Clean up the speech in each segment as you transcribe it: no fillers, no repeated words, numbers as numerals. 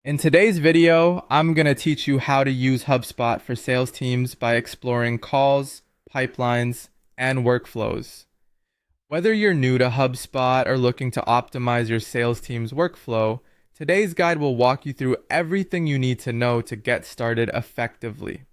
In today's video, I'm going to teach you how to use HubSpot for sales teams by exploring calls, pipelines, and workflows. Whether you're new to HubSpot or looking to optimize your sales team's workflow, today's guide will walk you through everything you need to know to get started effectively.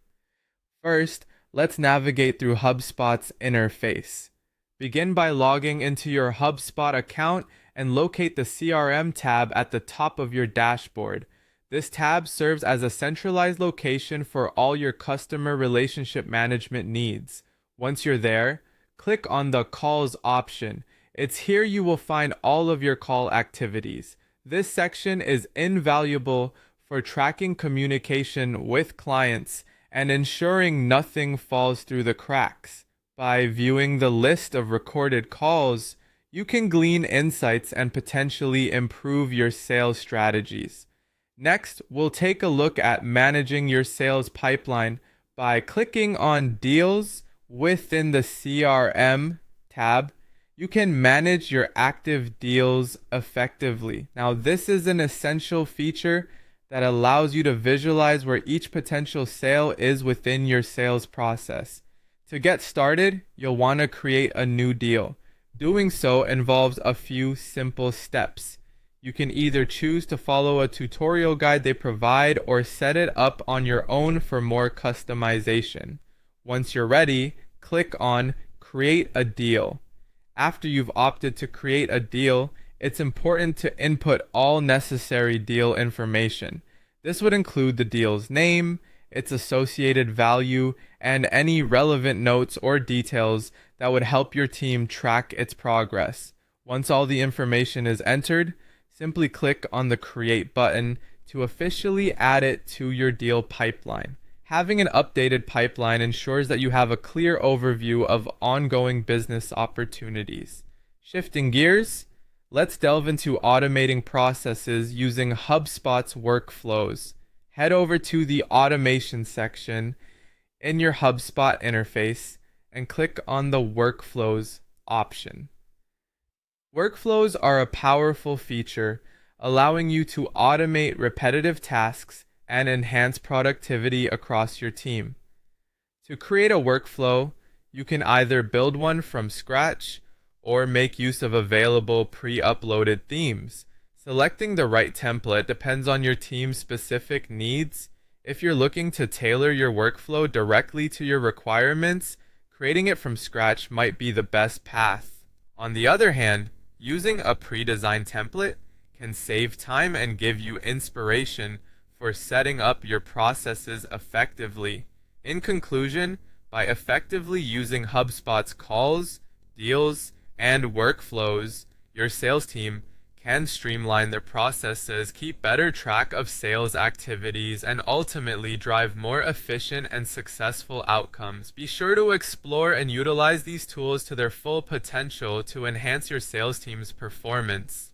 First, let's navigate through HubSpot's interface. Begin by logging into your HubSpot account and locate the CRM tab at the top of your dashboard. This tab serves as a centralized location for all your customer relationship management needs. Once you're there, click on the Calls option. It's here you will find all of your call activities. This section is invaluable for tracking communication with clients and ensuring nothing falls through the cracks. By viewing the list of recorded calls, you can glean insights and potentially improve your sales strategies. Next, we'll take a look at managing your sales pipeline by clicking on Deals within the CRM tab. You can manage your active deals effectively. Now, this is an essential feature that allows you to visualize where each potential sale is within your sales process. To get started, you'll want to create a new deal. Doing so involves a few simple steps. You can either choose to follow a tutorial guide they provide or set it up on your own for more customization. Once you're ready, click on Create a Deal. After you've opted to create a deal, it's important to input all necessary deal information. This would include the deal's name, its associated value, and any relevant notes or details that would help your team track its progress. Once all the information is entered, simply click on the Create button to officially add it to your deal pipeline. Having an updated pipeline ensures that you have a clear overview of ongoing business opportunities. Shifting gears, let's delve into automating processes using HubSpot's workflows. Head over to the Automation section in your HubSpot interface and click on the Workflows option. Workflows are a powerful feature, allowing you to automate repetitive tasks and enhance productivity across your team. To create a workflow, you can either build one from scratch or make use of available pre-uploaded themes. Selecting the right template depends on your team's specific needs. If you're looking to tailor your workflow directly to your requirements, creating it from scratch might be the best path. On the other hand, using a pre-designed template can save time and give you inspiration for setting up your processes effectively. In conclusion, by effectively using HubSpot's calls, deals, and workflows, your sales team can streamline their processes, keep better track of sales activities, and ultimately drive more efficient and successful outcomes. Be sure to explore and utilize these tools to their full potential to enhance your sales team's performance.